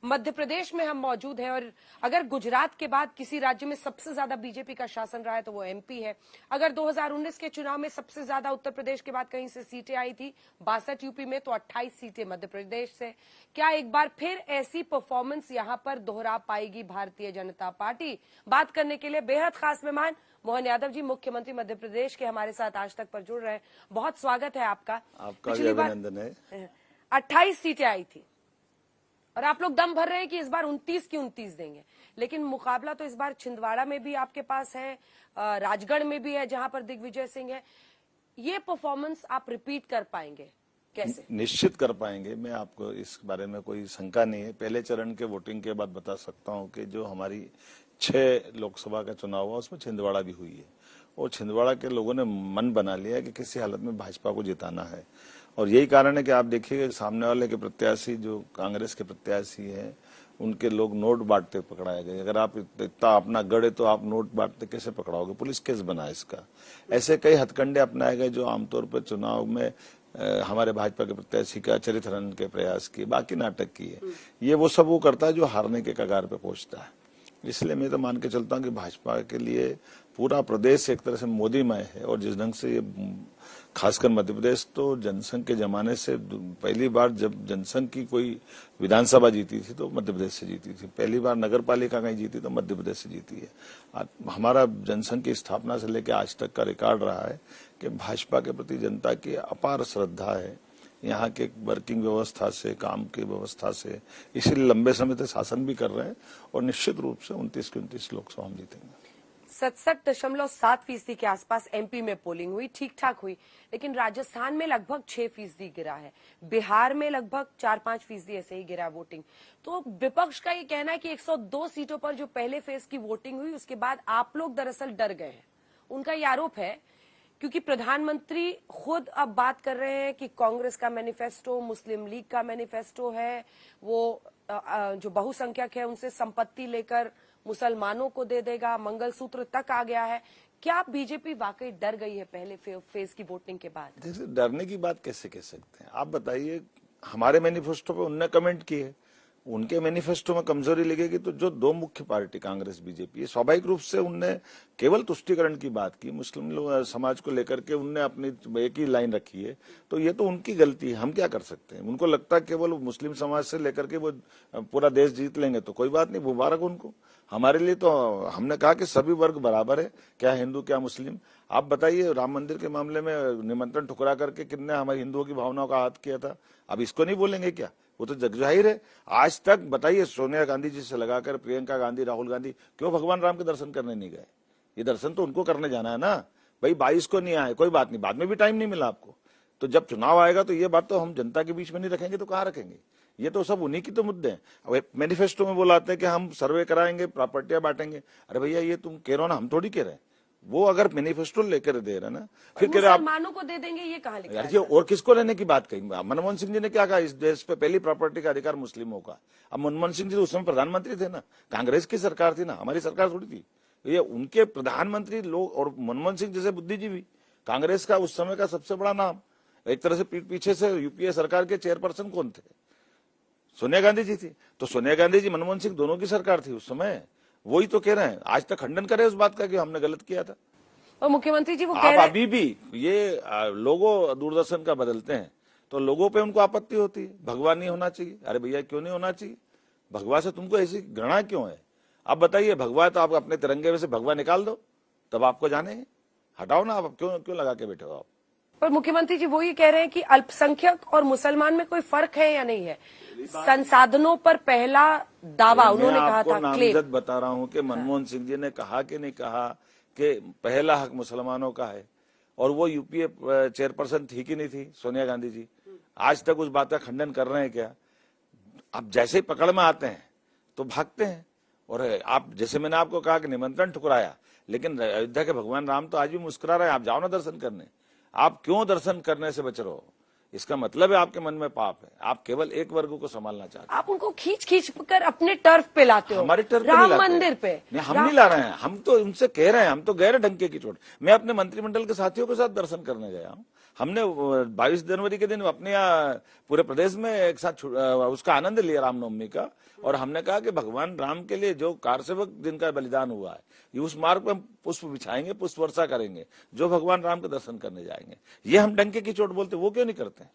मध्य प्रदेश में हम मौजूद हैं और अगर गुजरात के बाद किसी राज्य में सबसे ज्यादा बीजेपी का शासन रहा है तो वो एमपी है। अगर 2019 के चुनाव में सबसे ज्यादा उत्तर प्रदेश के बाद कहीं से सीटें आई थी 62 यूपी में, तो 28 सीटें मध्य प्रदेश से। क्या एक बार फिर ऐसी परफॉर्मेंस यहां पर दोहरा पाएगी भारतीय जनता पार्टी? बात करने के लिए बेहद खास मेहमान मोहन यादव जी, मुख्यमंत्री मध्य प्रदेश के, हमारे साथ आज तक पर जुड़ रहे हैं। बहुत स्वागत है आपका। पिछली बार 28 सीटें आई थी और आप लोग दम भर रहे हैं कि इस बार 29 की 29 देंगे, लेकिन मुकाबला तो इस बार छिंदवाड़ा में भी आपके पास है, राजगढ़ में भी है जहां पर दिग्विजय सिंह है। ये परफॉर्मेंस आप रिपीट कर पाएंगे कैसे? निश्चित कर पाएंगे, मैं आपको इस बारे में कोई शंका नहीं है। पहले चरण के वोटिंग के बाद बता सकता हूं कि जो हमारी 6 लोकसभा का चुनाव हुआ उसमें छिंदवाड़ा भी हुई है और छिंदवाड़ा के लोगों ने मन बना लिया कि किसी हालत में भाजपा को जिताना है। और यही कारण है कि आप देखिए सामने वाले के प्रत्याशी जो कांग्रेस के प्रत्याशी हैं उनके लोग नोट बांटते पकड़ाए गए। अगर आप इतना अपना गढ़ है तो आप नोट बांटते कैसे पकड़ाओगे? पुलिस केस बना इसका। ऐसे कई हथकंडे अपनाए गए जो आमतौर पर चुनाव में हमारे भाजपा के प्रत्याशी का चरित्र हनन के प्रयास किए, बाकी नाटक किए। ये वो सब वो करता है जो हारने के कगार पे पहुंचता है। इसलिए मैं तो मान के चलता हूं कि भाजपा के लिए पूरा प्रदेश एक तरह से मोदीमय है। और जिस ढंग से ये खासकर मध्य प्रदेश तो जनसंघ के जमाने से पहली बार जब जनसंघ की कोई विधानसभा जीती थी तो मध्य प्रदेश से जीती थी, पहली बार नगर पालिका कहीं जीती तो मध्य प्रदेश से जीती है। हमारा जनसंघ की स्थापना से लेकर आज तक का रिकॉर्ड रहा है कि भाजपा के प्रति जनता की अपार श्रद्धा है, यहाँ के वर्किंग व्यवस्था से, काम की व्यवस्था से, इसीलिए लंबे समय तक शासन भी कर रहे हैं और निश्चित रूप से 29 की 29 लोकसभा हम जीतेंगे। 67.7% के आसपास एमपी में पोलिंग हुई, ठीक ठाक हुई, लेकिन राजस्थान में लगभग 6% गिरा है, बिहार में लगभग 4-5% ऐसे ही गिरा वोटिंग। तो विपक्ष का ये कहना है कि 102 सीटों पर जो पहले फेज की वोटिंग हुई उसके बाद आप लोग दरअसल डर गए हैं। उनका ये आरोप है क्योंकि प्रधानमंत्री खुद अब बात कर रहे हैं कि कांग्रेस का मैनिफेस्टो, मुस्लिम लीग का मैनिफेस्टो है, वो जो बहुसंख्यक है उनसे संपत्ति लेकर मुसलमानों को दे देगा, मंगलसूत्र तक आ गया है। क्या बीजेपी वाकई डर गई है पहले फेज की वोटिंग के बाद? देखिए, डरने की बात कैसे कह सकते हैं आप बताइए। हमारे मैनिफेस्टो पे उनने कमेंट किए, उनके मैनिफेस्टो में कमजोरी लगेगी तो जो दो मुख्य पार्टी कांग्रेस बीजेपी, स्वाभाविक रूप से उनने केवल तुष्टीकरण की बात की, मुस्लिम समाज को लेकर के उनने अपनी एक ही लाइन रखी है। तो ये तो उनकी गलती है, हम क्या कर सकते हैं। उनको लगता है केवल मुस्लिम समाज से लेकर के वो पूरा देश जीत लेंगे तो कोई बात नहीं, मुबारक उनको। हमारे लिए तो हमने कहा कि सभी वर्ग बराबर है, क्या हिंदू क्या मुस्लिम। आप बताइए, राम मंदिर के मामले में निमंत्रण ठुकरा करके कितने हमारे हिंदुओं की भावनाओं का आहत किया था। अब इसको नहीं बोलेंगे क्या? वो तो जग जाहिर है। आज तक बताइए, सोनिया गांधी जी से लगाकर प्रियंका गांधी, राहुल गांधी क्यों भगवान राम के दर्शन करने नहीं गए? ये दर्शन तो उनको करने जाना है ना भाई। 22 को नहीं आए कोई बात नहीं, बाद में भी टाइम नहीं मिला आपको, तो जब चुनाव आएगा तो ये बात तो हम जनता के बीच में नहीं रखेंगे तो कहाँ रखेंगे? ये तो सब उन्हीं की तो मुद्दे हैं। मैनिफेस्टो में बोलाते हैं कि हम सर्वे कराएंगे, प्रॉपर्टियां बांटेंगे। अरे भैया, ये तुम कह रहे हो ना, हम थोड़ी कह रहे हैं। वो अगर मैनिफेस्टो लेकर दे रहे ना, फिर कह रहे आप मुसलमानों को दे देंगे, ये कहाँ लिखा है? यार, और किसको लेने की बात कही? मनमोहन सिंह जी ने क्या कहा, इस देश पे पहली प्रॉपर्टी का अधिकार मुस्लिमों का। अब मनमोहन सिंह जी उस समय प्रधानमंत्री थे ना, कांग्रेस की सरकार थी ना, हमारी सरकार थोड़ी थी। ये उनके प्रधानमंत्री लोग, और मनमोहन सिंह जैसे बुद्धिजीवी, कांग्रेस का उस समय का सबसे बड़ा नाम, एक तरह से पीठ पीछे से यूपीए सरकार के चेयरपर्सन कौन थे? सोनिया गांधी जी थी। तो सोनिया गांधी जी, मनमोहन सिंह, दोनों की सरकार थी उस समय। वही तो कह रहे हैं, आज तक खंडन करे उस बात का कि हमने गलत किया था। और मुख्यमंत्री जी वो आप अभी भी ये लोगो दूरदर्शन का बदलते हैं तो लोगों पे उनको आपत्ति होती है, भगवा नहीं होना चाहिए। अरे भैया, क्यों नहीं होना चाहिए? भगवा से तुमको ऐसी घृणा क्यों है? आप बताइए, भगवा है तो आप अपने तिरंगे में से भगवा निकाल दो, तब आपको जाने हटाओ ना। आप क्यों लगा के बैठे हो आप? पर मुख्यमंत्री जी वो ये कह रहे हैं कि अल्पसंख्यक और मुसलमान में कोई फर्क है या नहीं है? संसाधनों पर पहला दावा उन्होंने कहा था, नामजद बता रहा हूं कि मनमोहन सिंह जी ने कहा कि नहीं कहा कि पहला हक मुसलमानों का है, और वो यूपीए चेयरपर्सन थी कि नहीं थी सोनिया गांधी जी? आज तक उस बात का खंडन कर रहे हैं क्या? अब जैसे ही पकड़ में आते हैं तो भागते हैं। और आप, जैसे मैंने आपको कहा कि निमंत्रण ठुकराया, लेकिन अयोध्या के भगवान राम तो आज भी मुस्कुरा रहे हैं। आप जाओ ना दर्शन करने। आप क्यों दर्शन करने से बच रहे हो? इसका मतलब है आपके मन में पाप है, आप केवल एक वर्ग को संभालना चाहते हैं। आप उनको खींच कर अपने टर्फ पे लाते हो, हमारे टर्फ राम मंदिर पे। नहीं, हम नहीं ला रहे हैं, हम तो उनसे कह रहे हैं, हम तो गए डंके की चोट। मैं अपने मंत्रिमंडल के साथियों के साथ दर्शन करने गया हूँ, हमने 22 जनवरी के दिन अपने यहाँ पूरे प्रदेश में एक साथ उसका आनंद लिया रामनवमी का, और हमने कहा कि भगवान राम के लिए जो कारसेवक जिनका बलिदान हुआ है, ये उस मार्ग पर हम पुष्प बिछाएंगे, पुष्प वर्षा करेंगे, जो भगवान राम के दर्शन करने जाएंगे। ये हम डंके की चोट बोलते, वो क्यों नहीं करते?